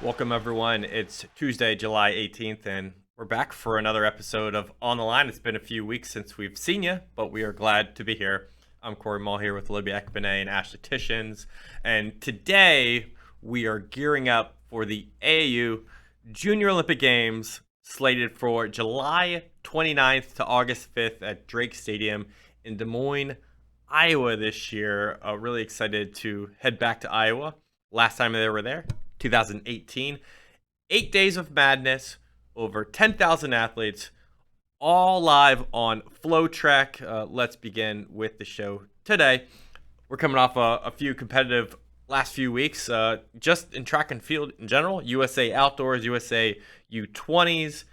Welcome, everyone. It's Tuesday, July 18th, and we're back for another episode of On the Line. It's been a few weeks since we've seen you, but we are glad to be here. I'm Corey Mull here with Olivia Ekbenet and Ashley Tishins, and today we are gearing up for the AAU Junior Olympic Games slated for July 29th to August 5th at Drake Stadium in Des Moines, Iowa this year. Really excited to head back to Iowa. Last time they were there, 2018. 8 days of madness, over 10,000 athletes, all live on FlowTrack. Let's begin with the show today. We're coming off a few competitive last few weeks, just in track and field in general. USA Outdoors, USA U20s.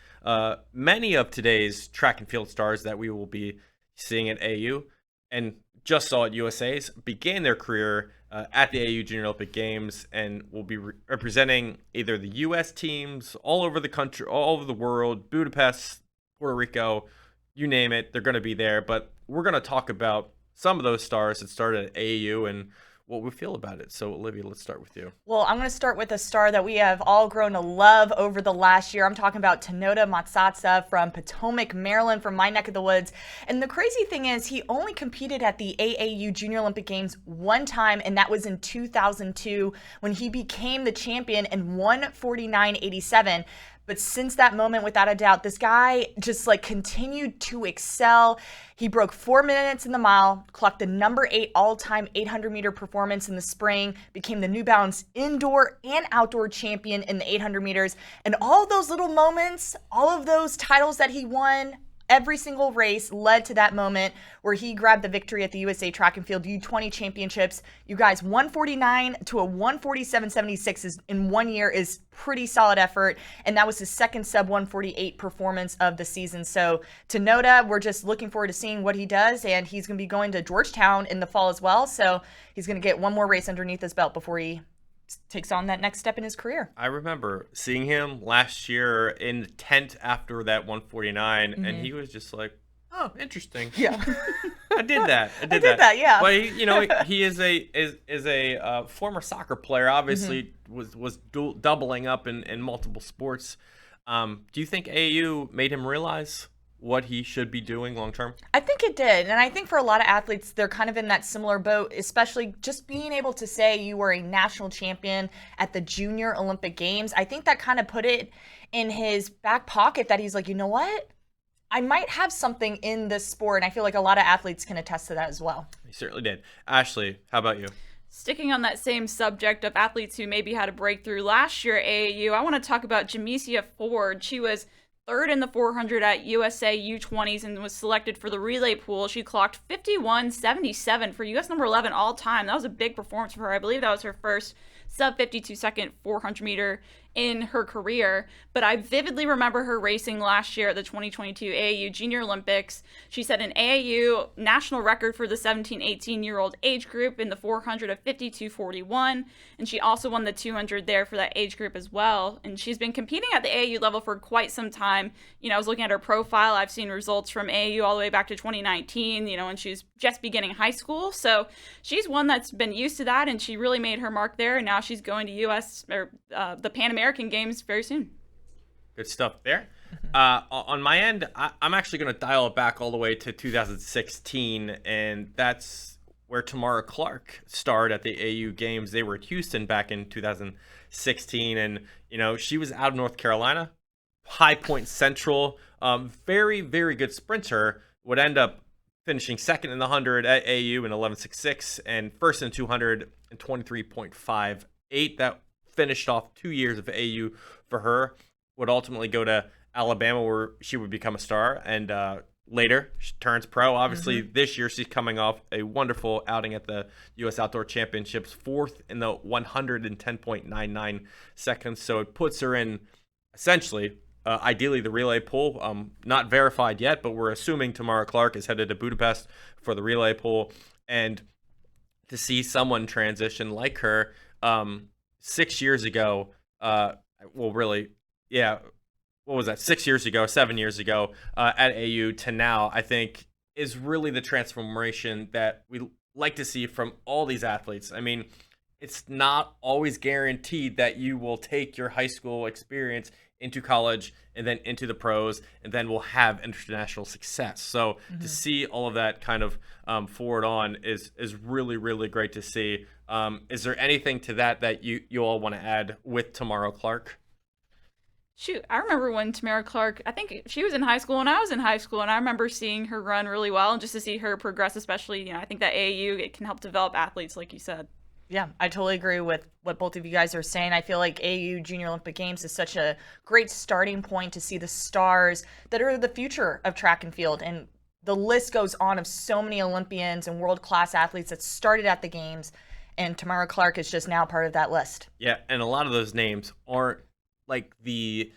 Many of today's track and field stars that we will be seeing at AAU and just saw at USA's began their career at the AAU Junior Olympic Games and will be representing either the U.S. teams all over the country, all over the world, Budapest, Puerto Rico, you name it, they're going to be there. But we're going to talk about some of those stars that started at AAU and what we feel about it. So, Olivia, let's start with you. Well, I'm going to start with a star that we have all grown to love over the last year. I'm talking about Tenoda Matsatsa from Potomac, Maryland, from my neck of the woods. And the crazy thing is he only competed at the AAU Junior Olympic Games one time, and that was in 2002 when he became the champion in 1:49.87. But since that moment, without a doubt, this guy just continued to excel. He broke 4 minutes in the mile, clocked the number 8 all-time 800-meter performance in the spring, became the New Balance indoor and outdoor champion in the 800 meters. And all of those little moments, all of those titles that he won, every single race led to that moment where he grabbed the victory at the USA Track and Field U20 Championships. You guys, 149 to a 147.76 in 1 year is pretty solid effort, and that was his second sub 148 performance of the season. So Tenoda, we're just looking forward to seeing what he does, and he's going to be going to Georgetown in the fall as well. So he's going to get one more race underneath his belt before he takes on that next step in his career. I remember seeing him last year in the tent after that 149, and he was just like, "Oh, interesting. Yeah, I did that. I did that. Yeah." But he is a former soccer player. Obviously, was doubling up in multiple sports. Do you think AAU made him realize what he should be doing long term? I think it did. And I think for a lot of athletes, they're kind of in that similar boat, especially just being able to say you were a national champion at the Junior Olympic Games. I think that kind of put it in his back pocket that he's like, you know what? I might have something in this sport. And I feel like a lot of athletes can attest to that as well. He certainly did. Ashley, how about you? Sticking on that same subject of athletes who maybe had a breakthrough last year at AAU, I want to talk about Jamesia Ford. She was third in the 400 at USA U20s and was selected for the relay pool. She clocked 51.77 for US number 11 all time. That was a big performance for her. I believe that was her first sub 52 second 400 meter in her career. But I vividly remember her racing last year at the 2022 AAU Junior Olympics. She set an AAU national record for the 17-18-year-old age group in the 400 of 52.41. And she also won the 200 there for that age group as well. And she's been competing at the AAU level for quite some time. I was looking at her profile. I've seen results from AAU all the way back to 2019, and she was just beginning high school. So she's one that's been used to that, and she really made her mark there. And now she's going to the Pan American Games very soon. Good stuff there. On my end, I'm actually going to dial it back all the way to 2016, and that's where Tamara Clark starred at the AAU Games. They were at Houston back in 2016, and she was out of North Carolina, High Point Central, very, very good sprinter, would end up finishing second in the 100 at AAU in 11.66 and first in 200 in 23.58. That finished off 2 years of AAU for her. Would ultimately go to Alabama, where she would become a star, and later she turns pro. Obviously, this year she's coming off a wonderful outing at the U.S. Outdoor Championships, fourth in the 110.99 seconds. So it puts her in, essentially, ideally the relay pool. Not verified yet, but we're assuming Tamara Clark is headed to Budapest for the relay pool. And to see someone transition like her 6 years ago, what was that, 6 years ago, 7 years ago at AU to now, I think is really the transformation that we like to see from all these athletes. I mean, it's not always guaranteed that you will take your high school experience into college and then into the pros and then will have international success. So to see all of that kind of forward on is really, really great to see. Is there anything to that you all want to add with Tamara Clark? Shoot, I remember when Tamara Clark, I think she was in high school and I was in high school, and I remember seeing her run really well, and just to see her progress, especially, I think that AAU, it can help develop athletes, like you said. Yeah, I totally agree with what both of you guys are saying. I feel like AAU Junior Olympic Games is such a great starting point to see the stars that are the future of track and field. And the list goes on of so many Olympians and world-class athletes that started at the games, and Tamara Clark is just now part of that list. Yeah, and a lot of those names aren't like the,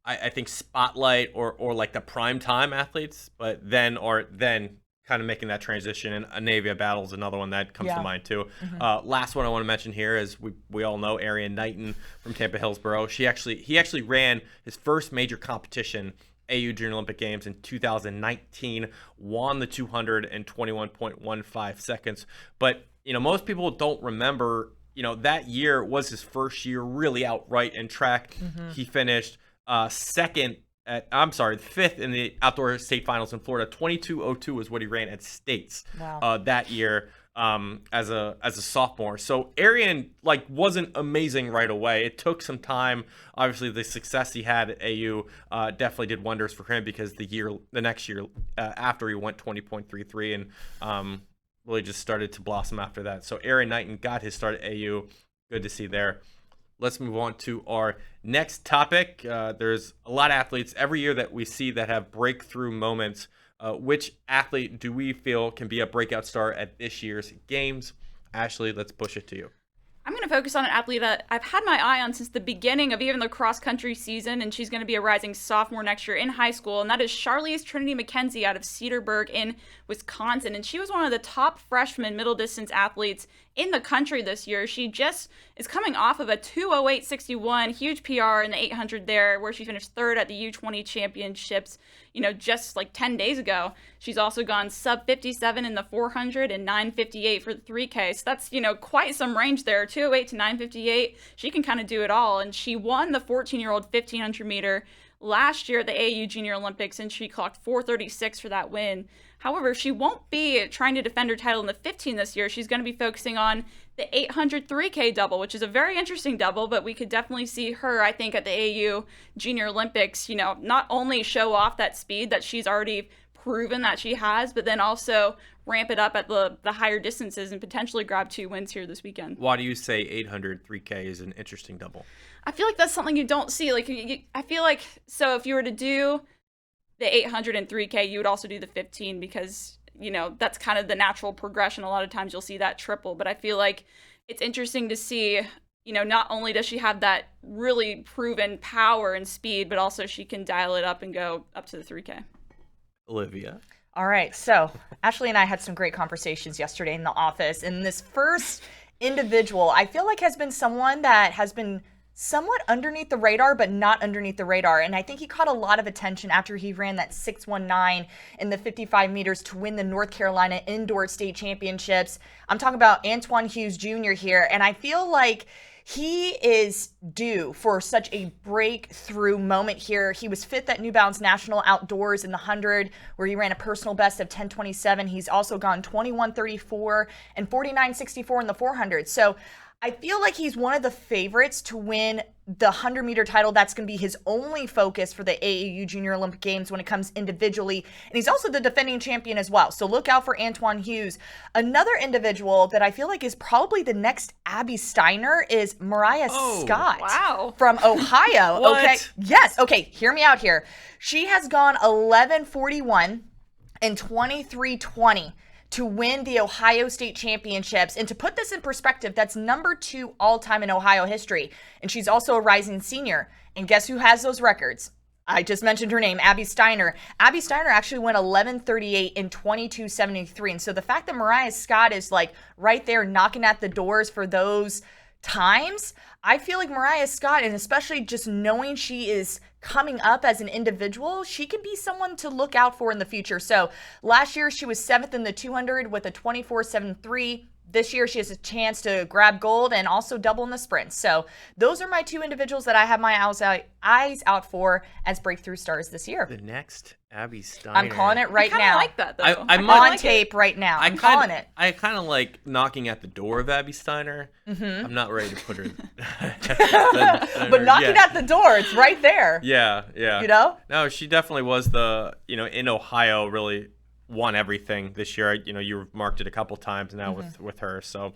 I think, spotlight or like the prime time athletes, but then kind of making that transition. And Anavia Battle's another one that comes to mind too. Last one I want to mention here is we all know Arian Knighton from Tampa Hillsborough. He actually ran his first major competition, AAU Junior Olympic Games, in 2019, won the 221.15 seconds. But most people don't remember, that year was his first year really outright in track. He finished fifth in the outdoor state finals in Florida. 22:02 is what he ran at states that year as a sophomore. So Arian wasn't amazing right away. It took some time. Obviously, the success he had at AU definitely did wonders for him, because the next year after, he went 20.33 and really just started to blossom after that. So Arian Knighton got his start at AU. Good to see there. Let's move on to our next topic. There's a lot of athletes every year that we see that have breakthrough moments. Which athlete do we feel can be a breakout star at this year's games? Ashley, let's push it to you. I'm going to focus on an athlete that I've had my eye on since the beginning of even the cross-country season, and she's going to be a rising sophomore next year in high school, and that is Charlize Trinity McKenzie out of Cedarburg in Wisconsin. And she was one of the top freshman middle distance athletes in the country this year. She just is coming off of a 2:08.61, huge PR in the 800 there, where she finished third at the U20 championships, just like 10 days ago. She's also gone sub 57 in the 400 and 9:58 for the 3K. So that's, quite some range there, 2:08 to 9:58. She can kind of do it all. And she won the 14-year-old 1500 meter last year at the AAU Junior Olympics, and she clocked 4:36 for that win. However, she won't be trying to defend her title in the 15 this year. She's going to be focusing on the 800 3K double, which is a very interesting double, but we could definitely see her, I think, at the AAU Junior Olympics, not only show off that speed that she's already proven that she has, but then also ramp it up at the higher distances and potentially grab 2 wins here this weekend. Why do you say 800 3K is an interesting double? I feel like that's something you don't see. I feel like, so if you were to do the 800 and 3K, you would also do the 15, because, that's kind of the natural progression. A lot of times you'll see that triple, but I feel like it's interesting to see, not only does she have that really proven power and speed, but also she can dial it up and go up to the 3K. Olivia? All right, so Ashley and I had some great conversations yesterday in the office, and this first individual, I feel like, has been someone that has been somewhat underneath the radar, but not underneath the radar. And I think he caught a lot of attention after he ran that 6:19 in the 55 meters to win the North Carolina Indoor State Championships. I'm talking about Antoine Hughes Jr. here, and I feel like he is due for such a breakthrough moment here. He was fifth at New Balance National Outdoors in the 100, where he ran a personal best of 10:27. He's also gone 21:34 and 49:64 in the 400. So I feel like he's one of the favorites to win the 100-meter title. That's going to be his only focus for the AAU Junior Olympic Games when it comes individually. And he's also the defending champion as well. So look out for Antoine Hughes. Another individual that I feel like is probably the next Abby Steiner is Mariah Scott. Wow. From Ohio. What? Okay. Yes. Okay. Hear me out here. She has gone 11:41 and 23:20 to win the Ohio State Championships. And to put this in perspective, that's number 2 all-time in Ohio history. And she's also a rising senior. And guess who has those records? I just mentioned her name, Abby Steiner. Abby Steiner actually went 11:38 and 22:73. And so the fact that Mariah Scott is right there knocking at the doors for those times, I feel like Mariah Scott, and especially just knowing she is coming up as an individual, she can be someone to look out for in the future. So last year she was 7th in the 200 with a 24:73. this year she has a chance to grab gold and also double in the sprint. So those are my two individuals that I have my eyes out for as breakthrough stars this year. The next Abby Steiner. I'm calling it right I now. I like that, though. I'm on like tape right now. I'm kinda, calling it. I kind of like knocking at the door of Abby Steiner. I'm not ready to put her. But knocking at the door, it's right there. Yeah, yeah. You know? No, she definitely was in Ohio, really won everything this year. You marked it a couple times now with her. So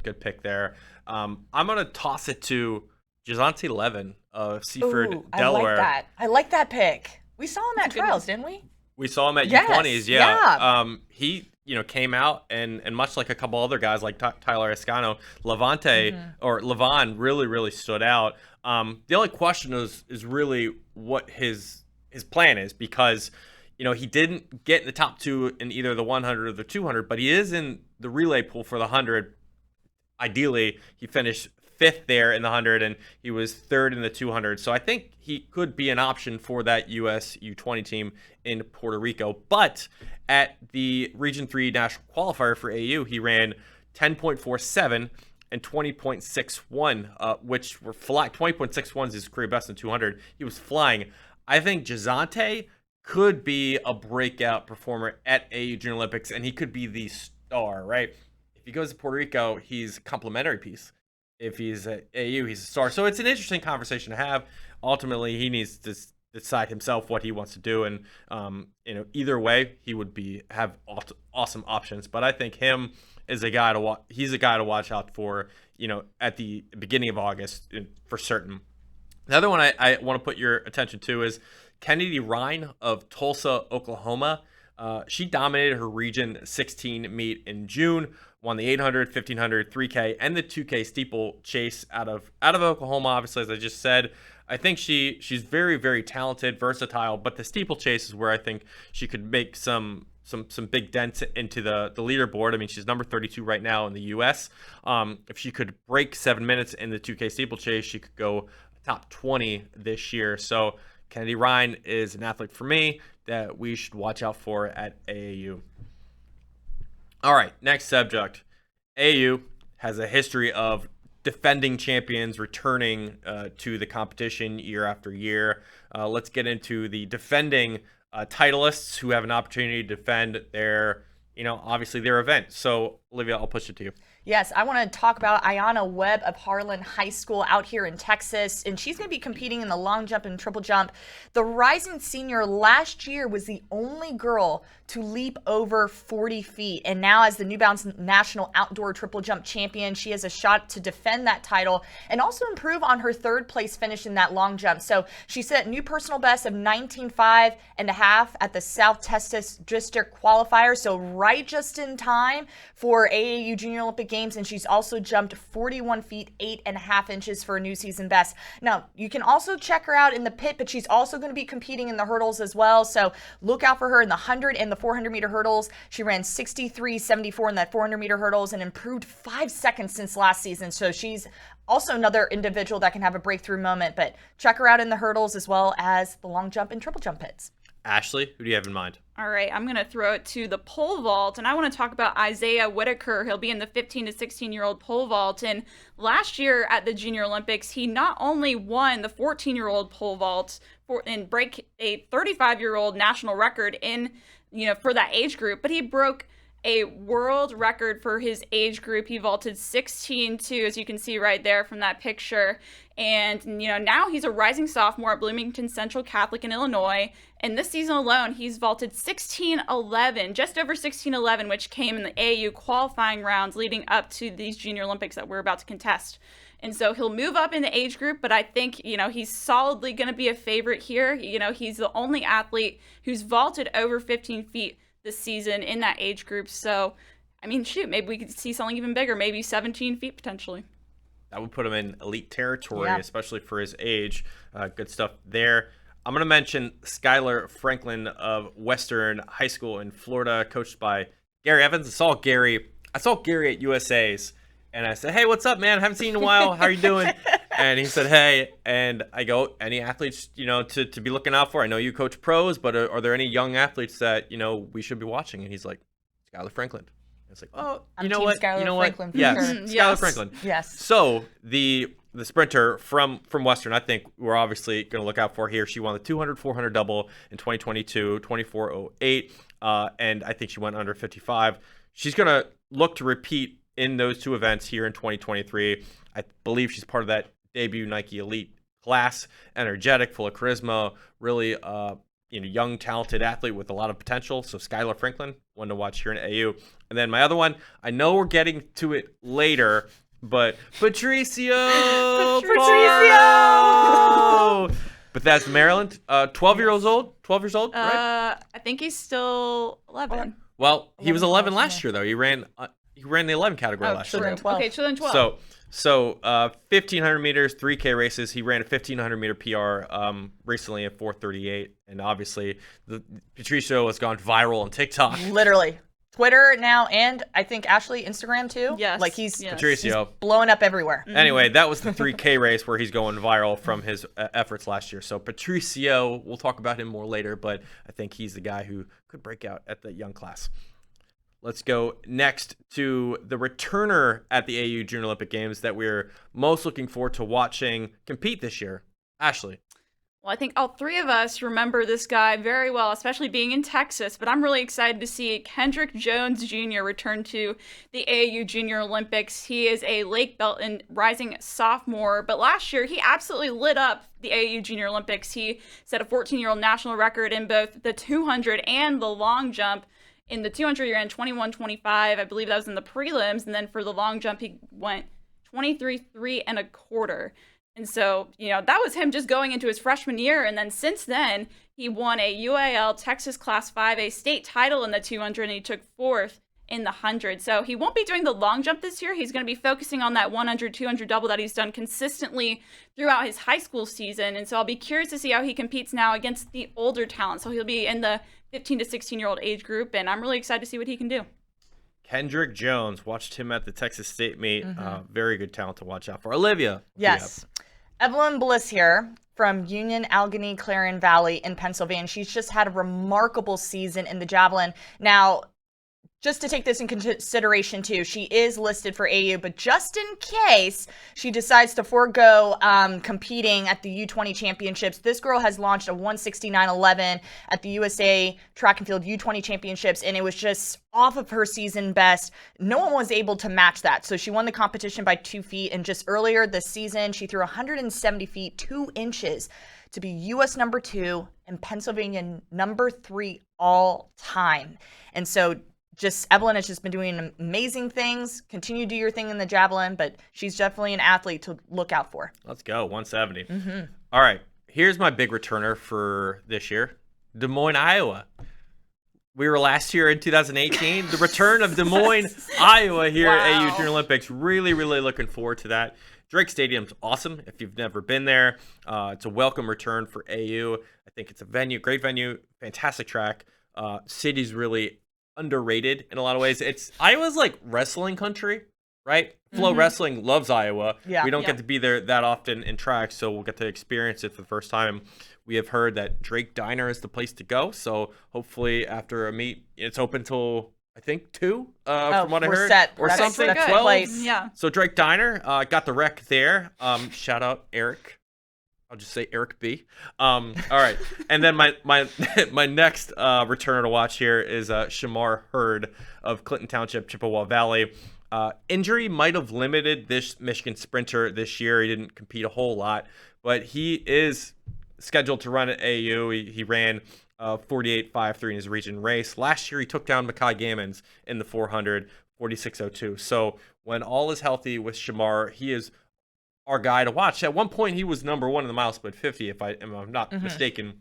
good pick there. I'm going to toss it to Jazante Levin of Seaford, Ooh, Delaware. I like that pick. We saw him at trials, didn't we? We saw him at Yes, U20s, yeah. He, came out and much like a couple other guys like Tyler Escano, Levon really, really stood out. The only question is really what his plan is, because he didn't get in the top two in either the 100 or the 200, but he is in the relay pool for the 100. Ideally, he finished 5th there in the 100, and he was 3rd in the 200. So I think he could be an option for that U.S. U20 team in Puerto Rico. But at the Region 3 National Qualifier for AAU, he ran 10.47 and 20.61, which were flying. 20.61 is his career best in 200. He was flying. I think Jazante could be a breakout performer at AAU Junior Olympics, and he could be the star, right? If he goes to Puerto Rico, he's a complimentary piece. If he's at AAU, he's a star. So it's an interesting conversation to have. Ultimately, he needs to decide himself what he wants to do, and either way, he would have awesome options. But I think him is a guy to watch. He's a guy to watch out for. At the beginning of August for certain. Another one I want to put your attention to is Kennedy Ryan of Tulsa, Oklahoma. She dominated her Region 16 meet in June, won the 800, 1500, 3K, and the 2K steeplechase out of Oklahoma. Obviously, as I just said, I think she's very, very talented, versatile. But the steeplechase is where I think she could make some big dents into the leaderboard. I mean, she's number 32 right now in the U.S. If she could break 7 minutes in the 2K steeplechase, she could go top 20 this year. So Kennedy Ryan is an athlete for me that we should watch out for at AAU. All right, next subject. AAU has a history of defending champions returning to the competition year after year. Let's get into the defending titleists who have an opportunity to defend their, obviously their event. So, Olivia, I'll push it to you. Yes, I want to talk about Ayanna Webb of Harlan High School out here in Texas, and she's going to be competing in the long jump and triple jump. The rising senior last year was the only girl to leap over 40 feet, and now as the New Balance National Outdoor Triple Jump Champion, she has a shot to defend that title and also improve on her 3rd place finish in that long jump. So she set new personal best of 19.5 and a half at the South Texas District Qualifier, so right just in time for AAU Junior Olympic Games, and she's also jumped 41 feet 8.5 inches for a new season best. Now, you can also check her out in the pit, but she's also going to be competing in the hurdles as well, so look out for her in the 100 and the 400 meter hurdles. She ran 63.74 in that 400 meter hurdles and improved 5 seconds since last season, so she's also another individual that can have a breakthrough moment. But check her out in the hurdles as well as the long jump and triple jump pits. Ashley, who do you have in mind? All right, I'm going to throw it to the pole vault, and I want to talk about Isaiah Whitaker. He'll be in the 15 to 16-year-old pole vault, and last year at the Junior Olympics, he not only won the 14-year-old pole vault and break a 35-year-old national record for that age group, but he broke a world record for his age group. He vaulted 16.2, as you can see right there from that picture. And, now he's a rising sophomore at Bloomington Central Catholic in Illinois. And this season alone, he's vaulted 16.11, just over 16.11, which came in the AAU qualifying rounds leading up to these Junior Olympics that we're about to contest. And so he'll move up in the age group, but I think, he's solidly going to be a favorite here. He's the only athlete who's vaulted over 15 feet this season in that age group. So, maybe we could see something even bigger, maybe 17 feet potentially. That would put him in elite territory, yeah, especially for his age. Good stuff there. I'm going to mention Skylar Franklin of Western High School in Florida, coached by Gary Evans. I saw Gary at USA's, and I said, "Hey, what's up, man? I haven't seen you in a while. How are you doing?" And he said, "Hey," and I go, "Any athletes, to be looking out for? I know you coach pros, but are there any young athletes that, we should be watching?" And he's like, "Skylar Franklin." It's like, oh, I'm you know Team what? Skylar You know what? Franklin for Yes, sure. Skylar Yes. Franklin. Yes. So the sprinter from Western, I think we're obviously going to look out for here. She won the 200, 400 double in 2022, 24:08, and I think she went under 55. She's going to look to repeat in those two events here in 2023. I believe she's part of that debut Nike Elite class, energetic, full of charisma, really young, talented athlete with a lot of potential. So Skylar Franklin, one to watch here in AU. And then my other one, I know we're getting to it later, but Patricio! Pardo! But that's Maryland. 12 years old, right? I think he's still 11. Well, he was 11 college, last year though. He ran the 11 category last year. children 12. Okay, children 12. So 1,500 meters, 3K races. He ran a 1,500 meter PR recently at 4:38, and obviously Patricio has gone viral on TikTok. Literally. Twitter now, and I think Ashley, Instagram too. Yes, Like he's yes. Patricio. blowing up everywhere. Anyway, that was the 3K race where he's going viral from his efforts last year. So Patricio, we'll talk about him more later, but I think he's the guy who could break out at the young class. Let's go next to the returner at the AAU Junior Olympic Games that we're most looking forward to watching compete this year. Ashley. Well, I think all three of us remember this guy very well, especially being in Texas, but I'm really excited to see Kendrick Jones Jr. return to the AAU Junior Olympics. He is a Lake Belt and rising sophomore, but last year he absolutely lit up the AAU Junior Olympics. He set a 14-year-old national record in both the 200 and the long jump. In the 200, he ran 21:25. I believe that was in the prelims, and then for the long jump, he went 23:3 1/4. And so, that was him just going into his freshman year. And then since then, he won a UAL Texas Class 5A state title in the 200, and he took 4th in the 100. So he won't be doing the long jump this year. He's going to be focusing on that 100, 200 double that he's done consistently throughout his high school season. And so I'll be curious to see how he competes now against the older talent. So he'll be in the 15 to 16-year-old age group, and I'm really excited to see what he can do. Kendrick Jones, watched him at the Texas State meet. Very good talent to watch out for. Olivia. Yes. Evelyn Bliss here from Union, Allegheny, Clarion Valley in Pennsylvania. She's just had a remarkable season in the javelin. Now, just to take this in consideration too, she is listed for AU, but just in case she decides to forego competing at the U20 championships, this girl has launched a 169.11 at the USA Track and Field U20 championships, and it was just off of her season best. No one was able to match that, so she won the competition by 2 feet, and just earlier this season, she threw 170 feet, 2 inches to be U.S. number 2 and Pennsylvania number 3 all time. And so Evelyn has just been doing amazing things. Continue to do your thing in the javelin, but she's definitely an athlete to look out for. Let's go, 170. All right, here's my big returner for this year, Des Moines, Iowa. We were last year in 2018. The return of Des Moines, Iowa here at AAU Junior Olympics. Really, really looking forward to that. Drake Stadium's awesome if you've never been there. It's a welcome return for AU. I think it's a great venue, fantastic track. City's really underrated in a lot of ways. Iowa's like wrestling country, right? Flow Wrestling loves Iowa. Yeah. We don't get to be there that often in track, so we'll get to experience it for the first time. We have heard that Drake Diner is the place to go, so hopefully after a meet, it's open till I think 2 from what I heard, set. or That's something. good. 12. Place. Yeah. So Drake Diner got the wreck there. Shout out Eric. I'll just say Eric B. All right, and then my next returner to watch here is Shamar Hurd of Clinton Township, Chippewa Valley. Injury might have limited this Michigan sprinter this year. He didn't compete a whole lot, but he is scheduled to run at AU. He ran 48.53 in his region race. Last year, he took down Makai Gammons in the 400, 46.02. So when all is healthy with Shamar, he is our guy to watch. At one point, he was number 1 in the MileSplit 50, if I'm not mistaken,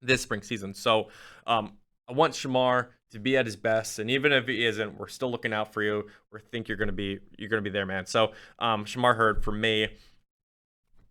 this spring season. So I want Shamar to be at his best, and even if he isn't, we're still looking out for you. We think you're gonna be there, man. So Shamar Hurd for me.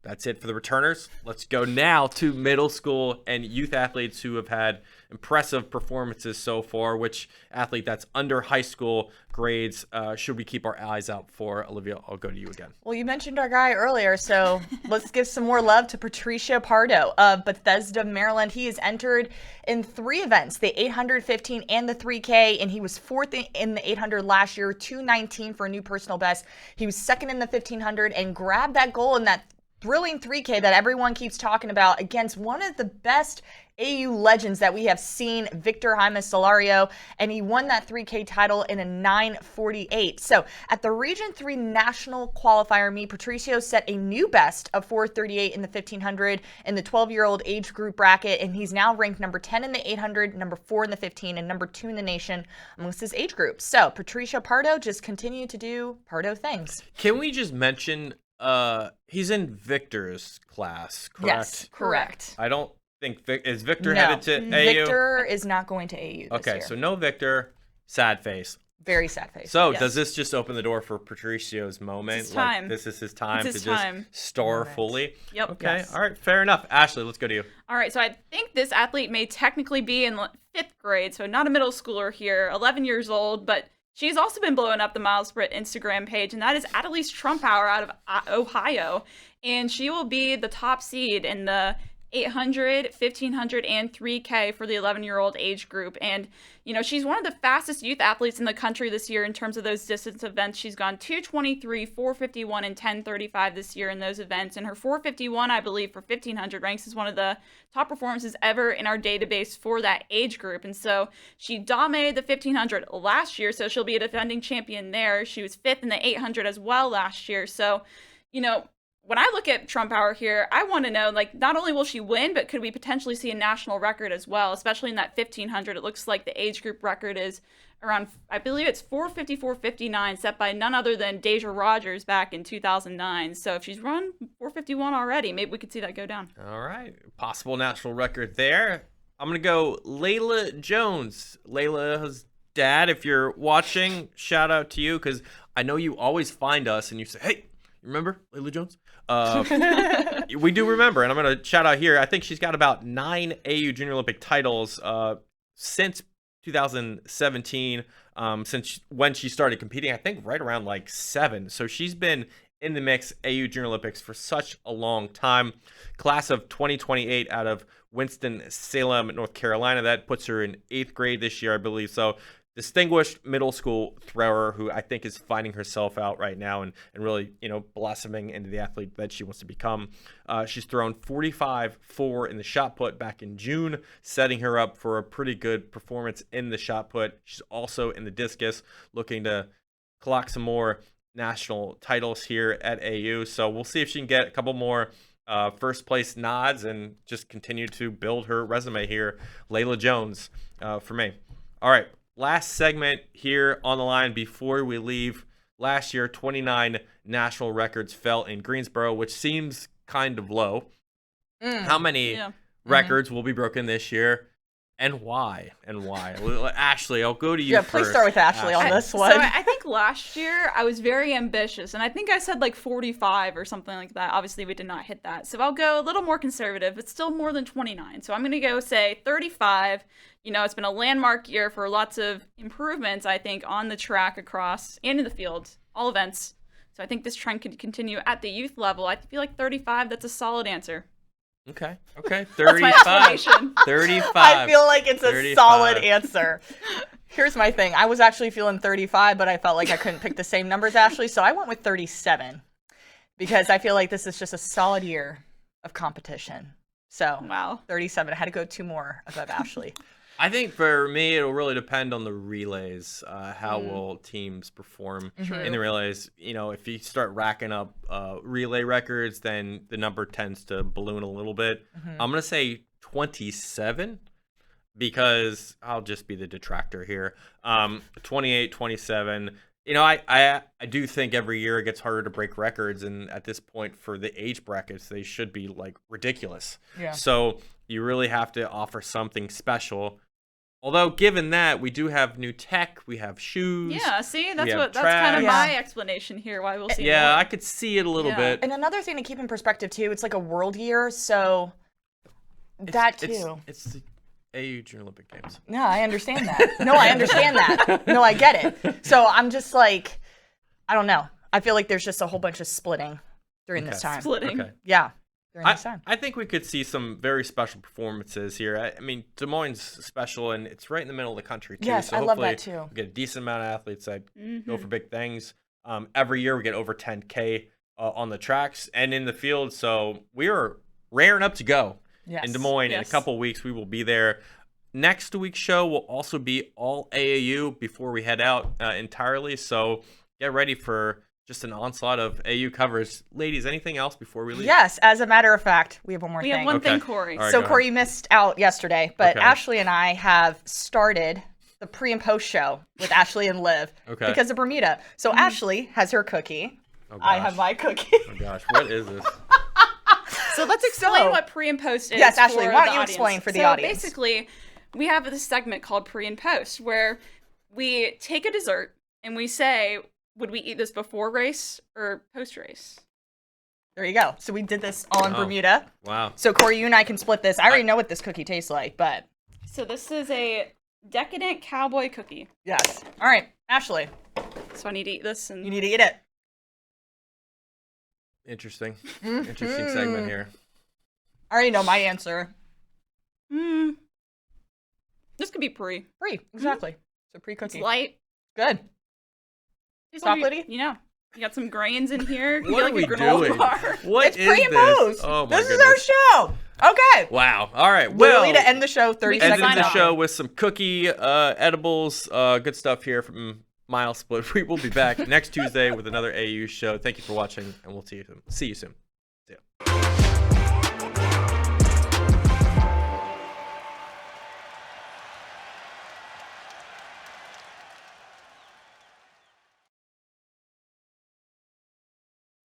that's it for the returners. Let's go now to middle school and youth athletes who have had impressive performances so far. Which athlete that's under high school grades should we keep our eyes out for? Olivia, I'll go to you again. Well, you mentioned our guy earlier, so let's give some more love to Patricio Pardo of Bethesda, Maryland. He has entered in 3 events, the 800, 15, and the 3K, and he was 4th in the 800 last year, 219 for a new personal best. He was 2nd in the 1500 and grabbed that goal in that thrilling 3K that everyone keeps talking about against one of the best AAU legends that we have seen, Victor Jaime Solario, and he won that 3K title in a 9:48. So at the Region 3 National Qualifier meet, Patricio set a new best of 4:38 in the 1500 in the 12-year-old age group bracket, and he's now ranked number 10 in the 800, number 4 in the 15, and number 2 in the nation amongst his age group. So Patricio Pardo just continued to do Pardo things. Can we just mention he's in Victor's class, correct? Yes, correct. I don't think is Victor No, headed to AAU? Victor is not going to AAU this Okay, year. so no Victor, sad face. Very sad face. So yes. does this just open the door for Patricio's moment? It's his time. Like, this is his time It's his to just time. star Moment. fully? Yep. Okay, Yes. all right, fair enough. Ashley, let's go to you. All right, so I think this athlete may technically be in 5th grade, so not a middle schooler here, 11 years old, but she's also been blowing up the MileSplit Instagram page, and that is Adelise Trumpauer out of Ohio, and she will be the top seed in the 800, 1500, and 3K for the 11-year-old age group. And, you know, she's one of the fastest youth athletes in the country this year in terms of those distance events. She's gone 2:23, 4:51, and 10:35 this year in those events. And her 4:51, I believe, for 1500 ranks as one of the top performances ever in our database for that age group. And so she dominated the 1500 last year, so she'll be a defending champion there. She was 5th in the 800 as well last year. So, you know, when I look at Trumpauer here, I want to know, like, not only will she win, but could we potentially see a national record as well, especially in that 1500. It looks like the age group record is around, I believe it's 4:54.59, set by none other than Deja Rogers back in 2009. So if she's run 4:51 already, maybe we could see that go down. All right, possible national record there. I'm going to go Layla Jones. Layla's dad, if you're watching, shout out to you, because I know you always find us and you say, hey, you remember Layla Jones? We do remember, and I'm going to shout out here. I think she's got about 9 AAU Junior Olympic titles since 2017, since when she started competing. I think right around like 7. So she's been in the mix AAU Junior Olympics for such a long time. Class of 2028 out of Winston-Salem, North Carolina. That puts her in 8th grade this year, I believe. So distinguished middle school thrower who I think is finding herself out right now and really, you know, blossoming into the athlete that she wants to become. She's thrown 45-4 in the shot put back in June, setting her up for a pretty good performance in the shot put. She's also in the discus, looking to clock some more national titles here at AU. So we'll see if she can get a couple more first place nods and just continue to build her resume here. Layla Jones for me. All right. Last segment here on the line before we leave. Last year, 29 national records fell in Greensboro, which seems kind of low. How many records will be broken this year, and why? Ashley, I'll go to you first. Please start with Ashley on this one. So I think last year I was very ambitious, and I think I said like 45 or something like that. Obviously, we did not hit that. So I'll go a little more conservative, but still more than 29. So I'm going to go say 35. You know, it's been a landmark year for lots of improvements, I think, on the track across and in the field, all events. So I think this trend could continue at the youth level. I feel like 35, that's a solid answer. Okay, 35. That's my explanation. 35. I feel like it's a 35. solid answer. Here's my thing. I was actually feeling 35, but I felt like I couldn't pick the same numbers, Ashley, so I went with 37 because I feel like this is just a solid year of competition. So, Wow. 37. I had to go 2 more above Ashley. I think for me, it'll really depend on the relays. How will teams perform in the relays? You know, if you start racking up relay records, then the number tends to balloon a little bit. I'm going to say 27 because I'll just be the detractor here. 28, 27. You know, I do think every year it gets harder to break records. And at this point for the age brackets, they should be like ridiculous. Yeah. So you really have to offer something special. Although, given that we do have new tech, we have shoes. Yeah, see, that's have that's kind of trash. my explanation here. Why we'll see. Yeah, more. I could see it a little Yeah. bit. And another thing to keep in perspective too, it's like a world year, so that too. It's the AAU Junior Olympic Games. No, I understand that. No, I understand that. No, I get it. So I'm just like, I don't know. I feel like there's just a whole bunch of splitting during this time. Splitting. Okay. Yeah, during this time. I think we could see some very special performances here. I mean, Des Moines is special, and it's right in the middle of the country, too. Yes, so I love hopefully that too. we get a decent amount of athletes that go for big things. Every year we get over 10K on the tracks and in the field. So we are raring up to go in Des Moines. In a couple of weeks, we will be there. Next week's show will also be all AAU before we head out entirely. So get ready for just an onslaught of AAU coverage. Ladies, anything else before we leave? Yes, as a matter of fact, we have one more We thing. have one Okay. thing, Corey. All right, So go Corey, ahead. you missed out yesterday, but Okay. Ashley and I have started the pre and post show with Ashley and Liv Okay. because of Bermuda. So Ashley has her cookie. Oh, I gosh. have my cookie. Oh, gosh. What is this? So let's explain So- what pre and post is. Yes, Ashley, for why don't the you audience. explain for the so audience? Basically, we have this segment called pre and post where we take a dessert and we say, would we eat this before race or post race? There you go. So we did this on Oh. Bermuda. Wow. So Corey, you and I can split this. I already know what this cookie tastes like, but So this is a decadent cowboy cookie. yes. All right, Ashley, So I need to eat this and you need to eat it. Interesting. Interesting segment here. I already know my answer. This could be pre. Free, exactly. So It's pre-cookie. light. Good. It's Chocolatey? You know, you got some grains in here. You What get are like we a granola doing? bar. What It's is pre and this? post. Oh, my This goodness. is our show. Okay. Wow. All right. Well, Literally to end the show, 30 can ending seconds sign the off. show with some cookie edibles, good stuff here from MileSplit. We will be back next Tuesday with another AAU show. Thank you for watching, and we'll see you soon. See you.